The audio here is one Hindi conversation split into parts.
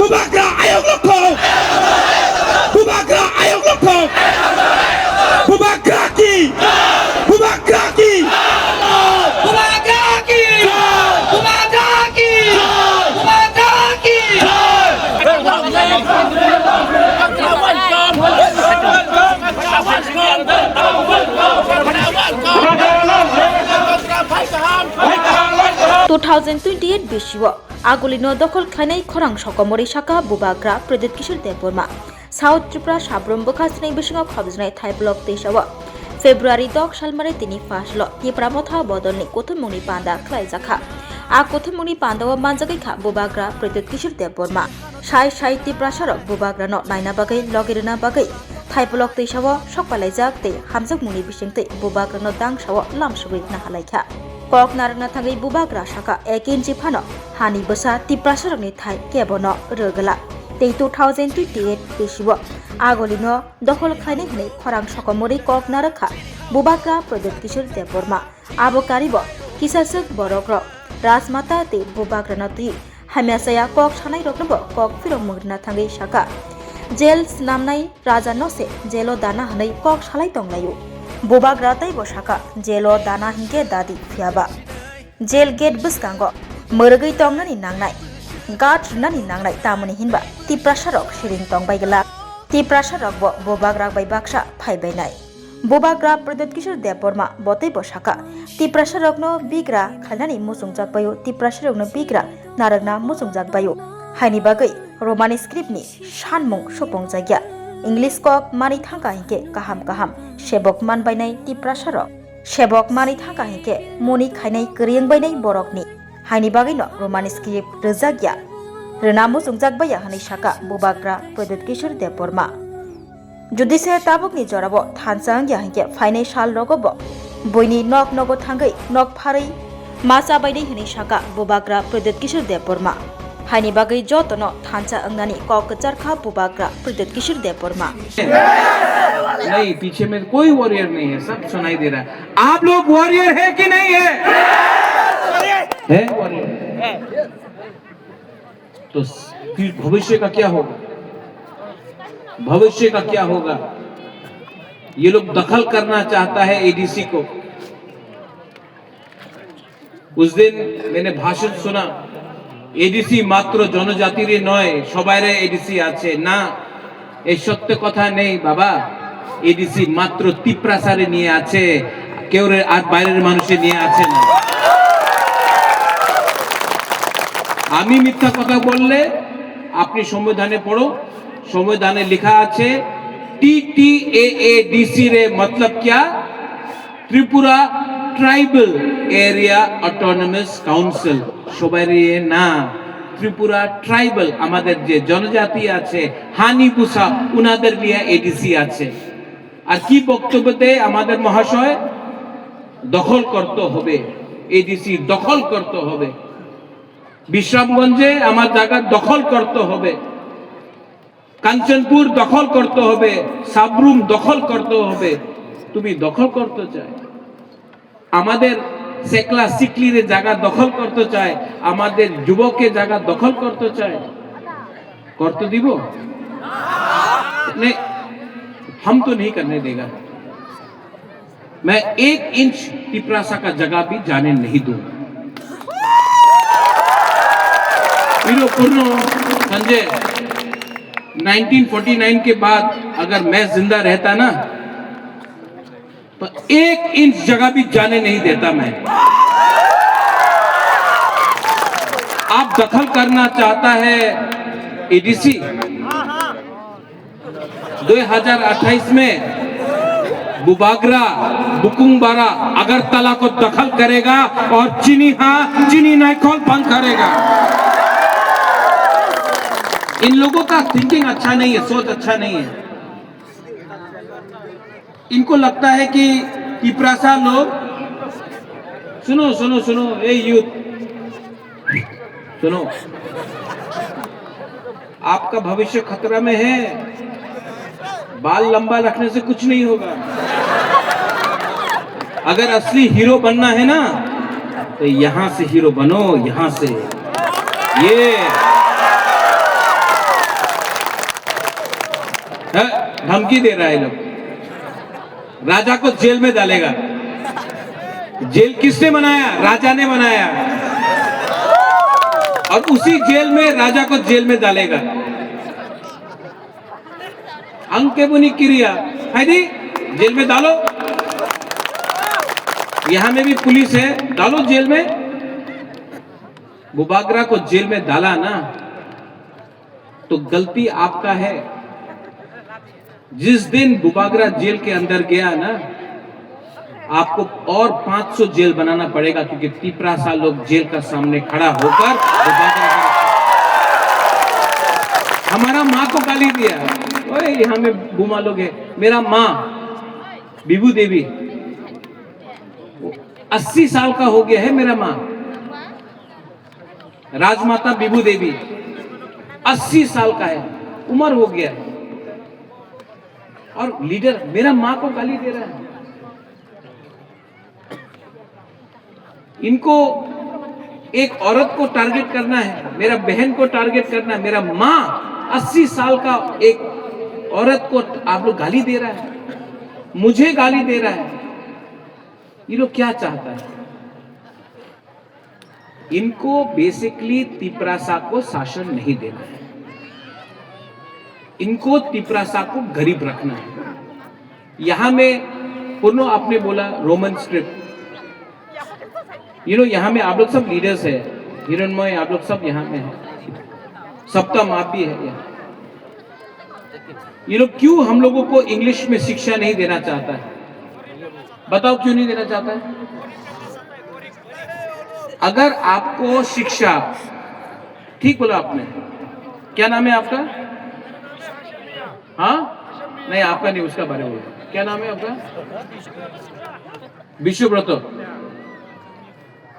Bubagra ayok loko. Bubagra ayok loko. Bubagra ki. Bubagra ki. Bubagra ki. Bubagra ki. Bubagra ki. 2028 বিশ্বব আগলিনো দখল খাইনাই খরাং সকমরি শাখা বুবাগ্রা প্রদীপ কিশোর দেববর্মা সাউথ ত্রিপুরা সাব্রম বখাসনাই বিসঙ্গ খবজনাই থাই ব্লক তেইশাव ফেব্রুয়ারি 10 সালমারে তিনি ফাসল তিপ্রামথা বদলনি কোথমুনি পান্দা খ্লাইজাখা আ কোথমুনি পান্দাও মানজাগৈখা বুবাগ্রা প্রদীপ কিশোর দেববর্মা সাই সাই তিপ্রাসারক বুবাগ্রানো নাইনা বাগৈ লগিরনা বাগৈ থাই ব্লক তেইশাव সকলাইজাক তে হামজাকमुनि बिसिंते बुबाग्रानो दांसाव लामसुगै नाहालायखा কক नारना थांगै बुबाग्रा शाखा 1 इंचि फानो हानि बसा तिप्रासारकनि थाय केबनो रोगला ते 2028 बिसिव आगलिनो दखल खायनाय हनै खरां सकमरि কক नारखा बुबाग्रा प्रदीप किशोर देबबर्मा आबकारिब किसासक बरग्र राजमाता ते बुबाग्रानो ति हामियासाया কক सानाय रग्नबो কক फिरम मुगना थांगै शाखा जेल नामनाय राजा नसे जेलो दाना हनै কক सालाय दंलायो बुबाग्रा तैबो शाखा जेलो दाना हिंके दादी फियाबा जेल गेट बसकांगो मरगै तंगनानि नांनाय गाट नानि नांनाय तामनि हिनबा तिप्रासारक सिरिं तंबायगला तिप्रासारक बुबाग्रा बाय बाक्सा फायबायनाय बुबाग्रा प्रदीप किशोर देबबर्मा बतैबो शाखा तिप्रासारकनो बिग्रा खालनानि मुसुंजाकबायो तिप्रासारकनो बिग्रा नारगना मुसुंजाकबायो हायनि बागै रोमानि स्क्रिप्टनि सानमुं सपं जायगा इंग्लिश कक मानि थांगा हिंके काहाम काहाम सेबक मानबायनाय तिप्रासारक सेबक मानि थांगा हिंके मनि खायनाय गोरियंबायनाय बरकनि हायनि बागैनो रोमानि स्क्रिप्ट रोजागिया रोनामु जुंजाकबाया हनै शाखा बुबाग्रा प्रदीप किशोर देबबर्मा जुदिसे ताबुकनि जराबो थानसांगिया हिंके फायनाय साल रगबो बयनि नक नगो थांगै नक फारै मासा बायदि हनै शाखा बुबाग्रा प्रदीप किशोर देबबर्मा हायनि बागै जतनो थानसा अंगनानि কক चरखा बुबाग्रा प्रदीप किशोर देबबर्मा नहीं पीछे में कोई वॉरियर नहीं है सब सुनाई दे रहा है आप लोग वॉरियर है कि नहीं है वॉरियर तो फिर भविष्य का क्या होगा भविष्य का क्या होगा ये लोग दखल करना चाहता है एडीसी को उस दिन मैंने भाषण सुना एडीसी मात्र जनजातिर नय सबाइरे एडीसी आछे ना এই সত্য কথা নেই বাবা এডিসি মাত্র তিপ্রাসারে নিয়ে আছে কেউ আর বাইরের মানুষে নিয়ে আছে না আমি মিথ্যা কথা বললে আপনি সংবিধানে পড়ো সংবিধানে লেখা আছে टीटीएएडीसी रे मतलब क्या त्रिपुरा ट्राइबल एरिया ऑटोनोमास काउंसिल সবাইরে না त्रिपुरा ट्राइबल আমাদের যে জনজাতি আছে হানিপুসা উনাদের লিয়া এডিসি আছে আর কি বক্তব্য দেয় আমাদের মহাশয় দখল করতে হবে এডিসি দখল করতে হবে বিশ্রামগঞ্জে আমার জায়গা দখল করতে হবে কাঞ্চনপুর দখল করতে হবে সাবরুম দখল করতে হবে তুমি দখল করতে চাই আমাদের सेकला सिकली जगह दखल करते चाय हमारे युवक के जगह दखल करते चाय करते दीबो नहीं हम तो नहीं करने देगा मैं 1 इंच तिप्रासा का जगह भी जाने नहीं दूंगा संजय 1949 के बाद अगर मैं जिंदा रहता ना तो 1 इंच जगह भी जाने नहीं देता मैं आप दखल करना चाहता है एडीसी 2028 में बुबाग्रा बुकुंगबारा अगरतला को दखल करेगा और चीनी नाइकॉल बंद करेगा इन लोगों का थिंकिंग अच्छा नहीं है सोच अच्छा नहीं है इनको लगता है कि तिप्रासा लोग सुनो सुनो सुनो ए यूथ सुनो आपका भविष्य खतरा में है बाल लंबा रखने से कुछ नहीं होगा अगर असली हीरो बनना है ना तो यहां से हीरो बनो यहां से ये धमकी दे रहा है लोग, राजा को जेल में डालेगा। जेल किसने बनाया? राजा ने बनाया, और उसी जेल में राजा को जेल में डालेगा। अंके बुनी क्रिया है दी, जेल में डालो। यहां में भी पुलिस है, डालो जेल में। बुबागरा को जेल में डाला ना तो गलती आपका है। जिस दिन बुबागरा जेल के अंदर गया ना, आपको और 500 जेल बनाना पड़ेगा, क्योंकि 30 साल लोग जेल का सामने खड़ा होकर हमारा माँ को गाली दिया। ओए यहां में बुमा लोग है। मेरा माँ बिबू देवी 80 साल का हो गया है। मेरा माँ राजमाता बिबू देवी 80 साल का है, उम्र हो गया, और लीडर मेरा माँ को गाली दे रहा है। इनको एक औरत को टारगेट करना है, मेरा बहन को टारगेट करना है। मेरा माँ 80 साल का एक औरत को आप लोग गाली दे रहा है, मुझे गाली दे रहा है। ये लोग क्या चाहता है? इनको बेसिकली तिपरासा को शासन नहीं देना है, इनको तिपरासा को गरीब रखना है। यहां में पुनो आपने बोला रोमन स्क्रिप्ट, यहां में आप लोग सब लीडर्स है, हिरणमय आप लोग सब यहां में है, सप्तम आप भी है यहाँ। ये लोग क्यों हम लोगों को इंग्लिश में शिक्षा नहीं देना चाहता है? बताओ क्यों नहीं देना चाहता है? अगर आपको शिक्षा, ठीक बोला आपने, क्या नाम है आपका? हाँ नहीं, आपका नहीं, उसका बारे में। क्या नाम है आपका? विश्वव्रतो।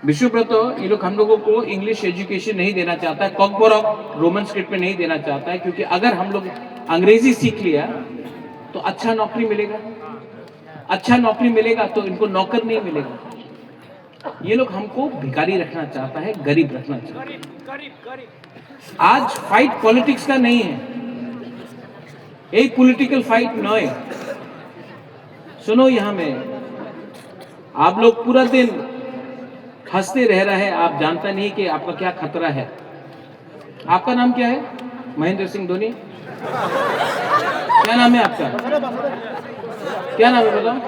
विश्वव्रतो ये लोग हम लोगों को इंग्लिश एजुकेशन नहीं देना चाहता है, कॉकबोरॉक रोमन स्क्रिप्ट में नहीं देना चाहता है, क्योंकि अगर हम लोग अंग्रेजी सीख लिया तो अच्छा नौकरी मिलेगा, अच्छा नौकरी मिलेगा तो इनको नौकर नहीं मिलेगा। ये लोग हमको भिखारी रखना चाहता है, गरीब रखना चाहता है। आज फाइट पॉलिटिक्स का नहीं है, एक पॉलिटिकल फाइट न है। सुनो, यहां में आप लोग पूरा दिन हंसते रह रहा है, आप जानता नहीं कि आपका क्या खतरा है। आपका नाम क्या है? महेंद्र सिंह धोनी। क्या नाम है आपका? क्या नाम है बताओ?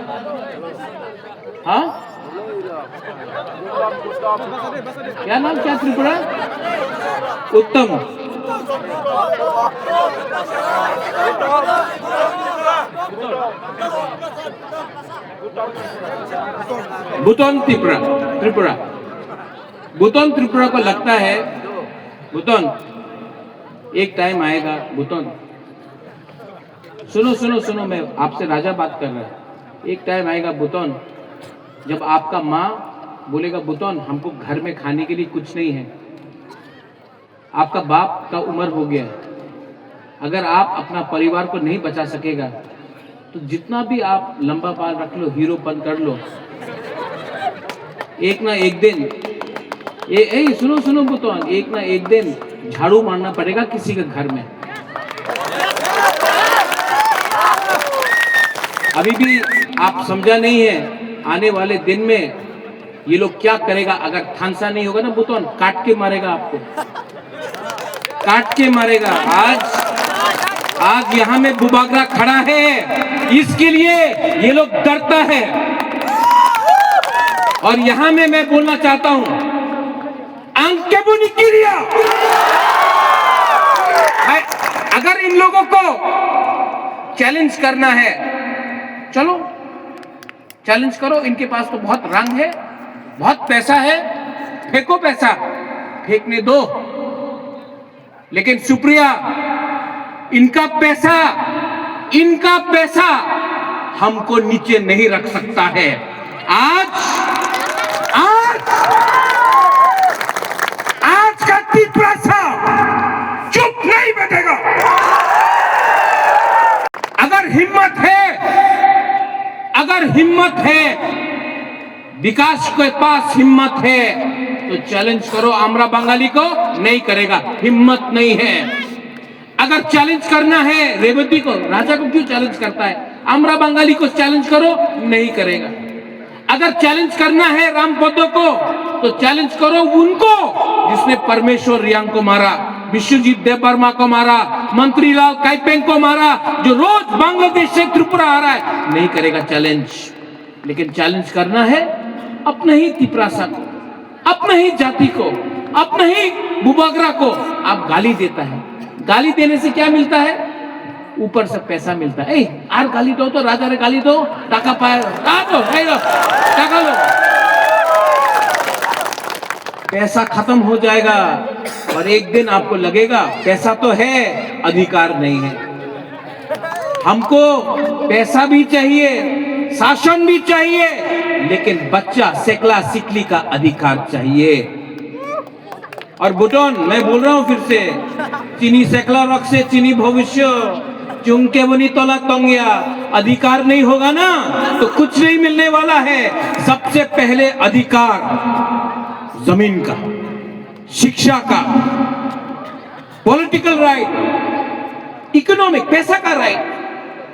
हाँ क्या नाम? क्या त्रिपुरा? उत्तम। बुतौन त्रिपुरा, त्रिपुरा बुतौन त्रिपुरा को लगता है बुतौन एक टाइम आएगा। बुतौन सुनो सुनो सुनो, मैं आपसे राजा बात कर रहा है। एक टाइम आएगा बुतौन, जब आपका माँ बोलेगा बुतौन हमको घर में खाने के लिए कुछ नहीं है, आपका बाप का उम्र हो गया, अगर आप अपना परिवार को नहीं बचा सकेगा तो जितना भी आप लंबा बाल रख लो, हीरोपन कर लो, एक ना एक दिन सुनो सुनो बुतौन, एक ना एक दिन झाड़ू मारना पड़ेगा किसी के घर में। अभी भी आप समझा नहीं है, आने वाले दिन में ये लोग क्या करेगा। अगर थानसा नहीं होगा ना बुतौन, काट के मारेगा आपको, काट के मारेगा। आज यहाँ में बुबागरा खड़ा है, इसके लिए ये लोग डरता है। और यहाँ में मैं बोलना चाहता हूं, अंकेबुनी क्रिया, अगर इन लोगों को चैलेंज करना है, चलो चैलेंज करो। इनके पास तो बहुत रंग है, बहुत पैसा है, फेंको पैसा, फेंकने दो। लेकिन सुप्रिया, इनका पैसा हमको नीचे नहीं रख सकता है। आज का तिपरासा चुप नहीं बैठेगा। अगर हिम्मत है, विकास के पास हिम्मत है तो चैलेंज करो। आमरा बंगाली को नहीं करेगा, हिम्मत नहीं है। अगर चैलेंज करना है रेवती को, राजा को क्यों चैलेंज करता है? आमरा बंगाली को चैलेंज करो, नहीं करेगा। अगर चैलेंज करना है रामपदो को तो चैलेंज करो उनको जिसने परमेश्वर रियांग को मारा, विश्वजीत देवबर्मा को मारा, मंत्रीलाल काइपेंग को मारा, जो रोज बांग्लादेश से त्रिपुरा आ रहा है। नहीं करेगा चैलेंज। लेकिन चैलेंज करना है अपने ही तिपरासा को, अपने ही जाति को, अपने ही बुबागरा को आप गाली देता है। गाली देने से क्या मिलता है? ऊपर से पैसा मिलता है। आर गाली दो तो राजा रे गाली दो, टाका पाए टाका लो। पैसा खत्म हो जाएगा और एक दिन आपको लगेगा पैसा तो है, अधिकार नहीं है। हमको पैसा भी चाहिए, शासन भी चाहिए, लेकिन बच्चा सेकला सिकली का अधिकार चाहिए। और बुटोन, मैं बोल रहा हूं फिर से, चीनी सेकला रख से चीनी भविष्य, चुंके बनी तोला तोंगिया। अधिकार नहीं होगा ना तो कुछ नहीं मिलने वाला है। सबसे पहले अधिकार जमीन का, शिक्षा का, पॉलिटिकल राइट, इकोनॉमिक, पैसा का राइट।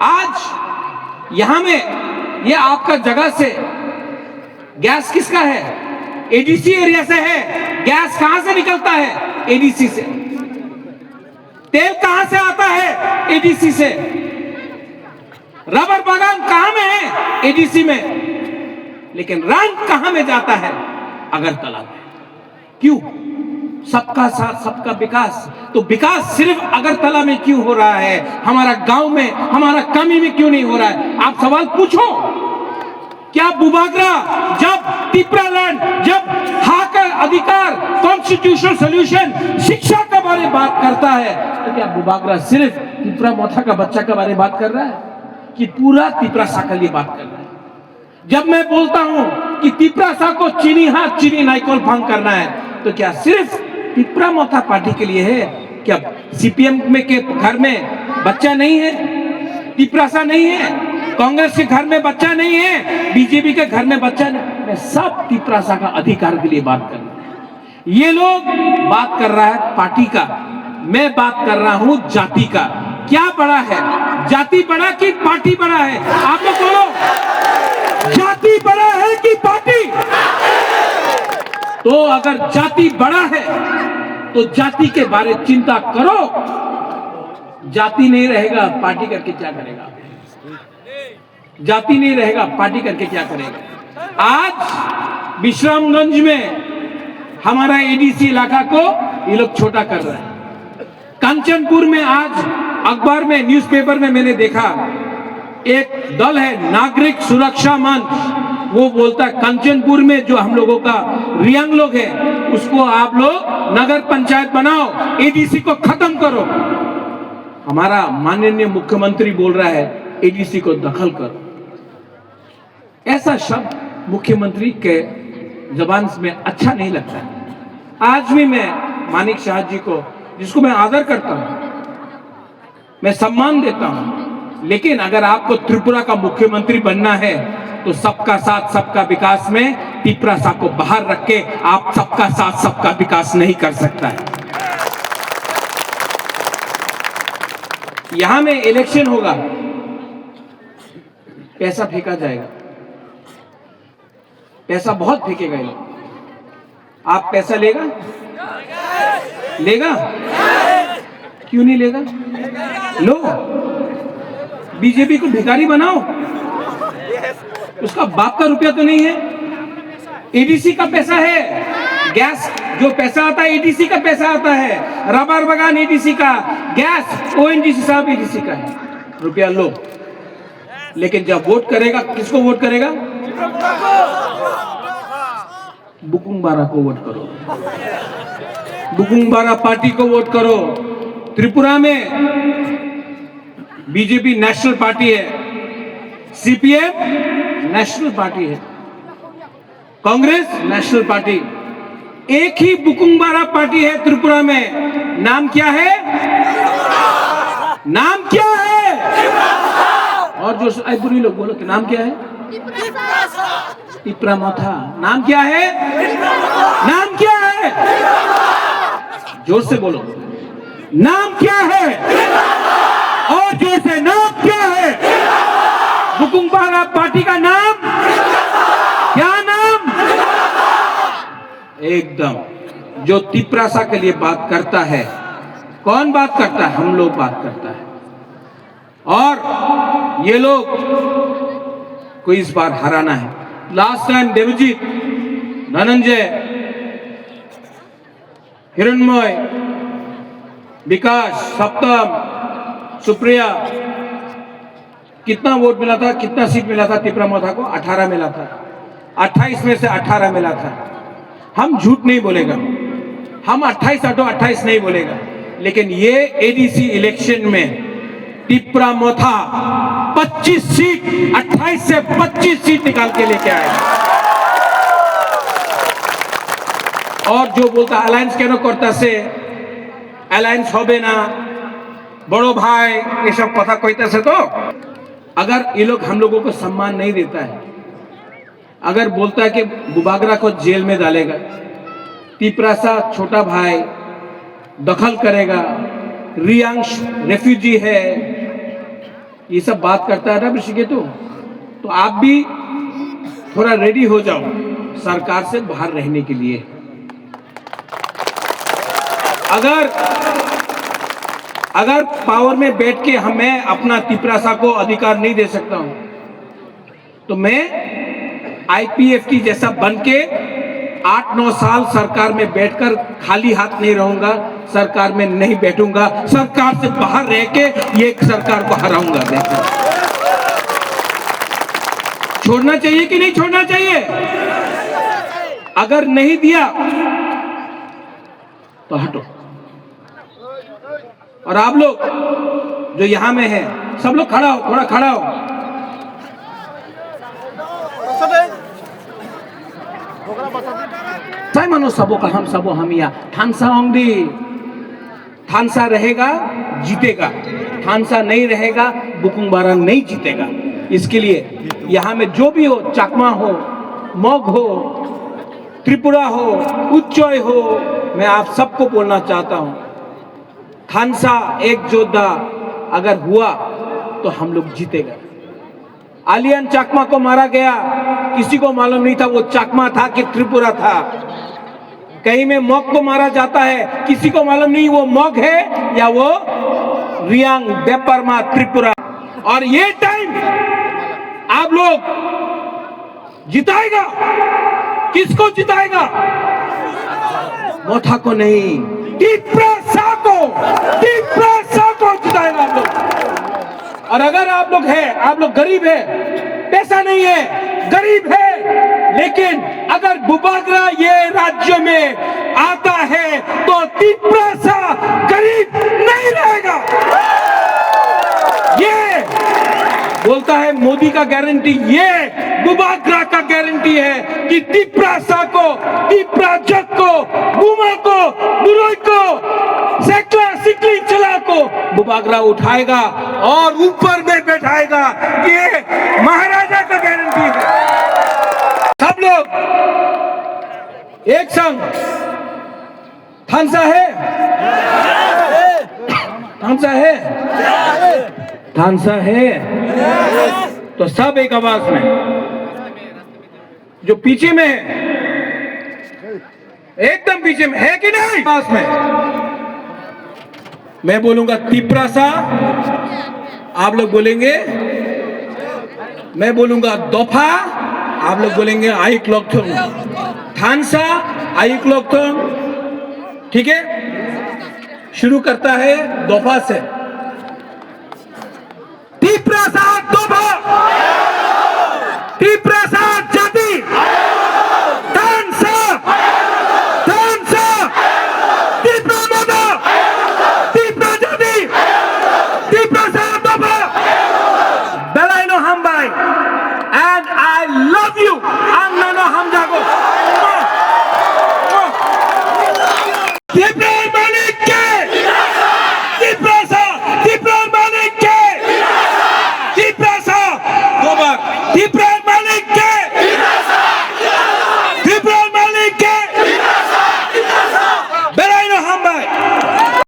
आज यहां में ये आपका जगह से गैस किसका है? एडीसी एरिया से है। गैस कहां से निकलता है? एडीसी से। तेल कहां से आता है? एडीसी से। रबर बागान कहां में है? एडीसी में। लेकिन रंग कहां में जाता है? अगरतला में। क्यों? सबका साथ सबका विकास। तो विकास सिर्फ अगरतला में क्यों हो रहा है? हमारा गांव में, हमारा कमी में क्यों नहीं हो रहा है? आप सवाल पूछो। क्या बुबागरा जब तिपरालैंड, जब हाकर अधिकार, कॉन्स्टिट्यूशनल सॉल्यूशन, शिक्षा के बारे में बात करता है तो क्या बुबागरा सिर्फ तिपरा मोथा का बच्चा के बारे में बात कर रहा है कि पूरा तिपरासा के लिए बात कर रहा है? जब मैं बोलता हूं कि तिपरासा को चीनी हाथ चीनी नाइकोल फांग करना है तो क्या सिर्फ तिपरा मोथा पार्टी के लिए है? क्या सीपीएम में के घर में बच्चा नहीं है? तिपरासा नहीं है? कांग्रेस के घर में बच्चा नहीं है? बीजेपी के घर में बच्चा नहीं? मैं सब तिपरासा का अधिकार के लिए बात कर रहा हूं। ये लोग बात कर रहा है पार्टी का, मैं बात कर रहा हूं जाति का। क्या बड़ा है? जाति बड़ा कि पार्टी बड़ा है? आप लोग बोलो, जाति बड़ा है कि पार्टी? तो अगर जाति बड़ा है तो जाति के बारे में चिंता करो। जाति नहीं रहेगा, पार्टी करके क्या करेगा? जाति नहीं रहेगा, पार्टी करके क्या करेगा? आज विश्रामगंज में हमारा एडीसी इलाका को ये लोग छोटा कर रहे हैं। कंचनपुर में आज अखबार में, न्यूज़पेपर में मैंने देखा, एक दल है नागरिक सुरक्षा मंच, वो बोलता है कंचनपुर में जो हम लोगों का रियांग लोग है उसको आप लोग नगर पंचायत बनाओ, एडीसी को खत्म करो। हमारा माननीय मुख्यमंत्री बोल रहा है एडीसी को दखल करो। ऐसा शब्द मुख्यमंत्री के जबान में अच्छा नहीं लगता। आज भी मैं मानिक शाह जी को, जिसको मैं आदर करता हूं, मैं सम्मान देता हूं, लेकिन अगर आपको त्रिपुरा का मुख्यमंत्री बनना है तो सबका साथ सबका विकास में तिपरासा को बाहर रख के आप सबका साथ सबका विकास नहीं कर सकता है। यहां में इलेक्शन होगा, पैसा फेंका जाएगा, पैसा बहुत फेंकेगा ये लोग। आप पैसा लेगा? लेगा? क्यों नहीं लेगा? लो, बीजेपी को भिखारी बनाओ। उसका बाप का रुपया तो नहीं है, एडीसी का पैसा है। गैस जो पैसा आता है एडीसी का पैसा आता है, रबर बागान एडीसी का, गैस ओएनजीसी साहब एडीसी का है। रुपया लो, लेकिन जब वोट करेगा किसको वोट करेगा? बुकुंबारा को वोट करो, बुकुंबारा पार्टी को वोट करो। त्रिपुरा में बीजेपी नेशनल पार्टी है, सीपीएम नेशनल पार्टी है, कांग्रेस नेशनल पार्टी। एक ही बुकुंबारा पार्टी है त्रिपुरा में। नाम क्या है? नाम क्या है? और जो बुरी लोग बोलो कि नाम क्या है? तिपरा मोथा। नाम क्या है? नाम क्या है? जोर से बोलो। नाम क्या है? और जोर से नाम क्या है? बुकुंबारा पार्टी का नाम क्या नाम? एकदम जो तिपरासा के लिए बात करता है, कौन बात करता है? हम लोग बात करता है। और ये लोग को इस बार हराना है। लास्ट टाइम देवजीत, धनंजय, हिरणमय, विकास, सप्तम, सुप्रिया, कितना वोट मिला था? कितना सीट मिला था त्रिपुरा मोथा को? 18 मिला था। 28 में से 18 मिला था। हम झूठ नहीं बोलेगा, हम 28 हटो 28 नहीं बोलेगा, लेकिन ये एडीसी इलेक्शन में त्रिपुरा मोथा 25 सीट, 28 से 25 सीट निकाल के लेके आएगा। और जो बोलता अलायंस क्यों करता से, अलायंस होबे ना, बड़ो भाई, ये सब कथा कहते से, तो अगर ये लोग हम लोगों को सम्मान नहीं देता है, अगर बोलता है कि बुबागरा को जेल में डालेगा, तिपरासा छोटा भाई दखल करेगा, रियांश रेफ्यूजी है, ये सब बात करता है ना ऋषिकेतु, तो आप भी थोड़ा रेडी हो जाओ सरकार से बाहर रहने के लिए। अगर पावर में बैठ के मैं अपना तिपरासा को अधिकार नहीं दे सकता हूं, तो मैं IPFT जैसा बन के 8-9 साल सरकार में बैठकर खाली हाथ नहीं रहूंगा, सरकार में नहीं बैठूंगा, सरकार से बाहर रह के ये सरकार को हराऊंगा। देखो, छोड़ना चाहिए कि नहीं छोड़ना चाहिए? अगर नहीं दिया तो हटो। और आप लोग जो यहां में है, सब लोग खड़ा हो, थोड़ा खड़ा हो। मानो सबो का हम सबो हमिया, थानसा होंगी, थानसा रहेगा जीतेगा, थानसा नहीं रहेगा बुकुंबारा नहीं जीतेगा। इसके लिए यहां में जो भी हो, चाकमा हो, मोग हो, त्रिपुरा हो, उच्चय हो, मैं आप सबको बोलना चाहता हूं, थानसा एक योद्धा अगर हुआ तो हम लोग जीतेगा। आलियन चाकमा को मारा गया, किसी को मालूम नहीं था वो चाकमा था कि त्रिपुरा था। कहीं में मॉग को मारा जाता है, किसी को मालूम नहीं वो मॉग है या वो रियांग बेपरमा त्रिपुरा। और ये टाइम आप लोग जिताएगा, किसको जिताएगा? मोथा को नहीं, तिपरासा को जिताएगा आप लोग। और अगर आप लोग है, आप लोग गरीब है, पैसा नहीं है, गरीब है, लेकिन अगर बुबागरा ये राज्य में आता है तो तिपरासा गरीब नहीं रहेगा। ये बोलता है मोदी का गारंटी, ये बुबागरा का गारंटी है कि तिपरासा को, तिपराजक को, बुमा को, बुरोई को, सेक्ला सिकली चला को बुबागरा उठाएगा और ऊपर में बैठाएगा। ये महाराजा का गारंटी है। सब लोग एक संग, थानसा है, थानसा है, थानसा है, तो सब एक आवाज में, जो पीछे में है, एकदम पीछे में है कि नहीं, पास में मैं बोलूंगा तिपरासा, आप लोग बोलेंगे, मैं बोलूंगा दोफा, आप लोग बोलेंगे आइक लोकथुम, थानसा आइक लोकथुम। ठीक है, शुरू करता है दोफा से।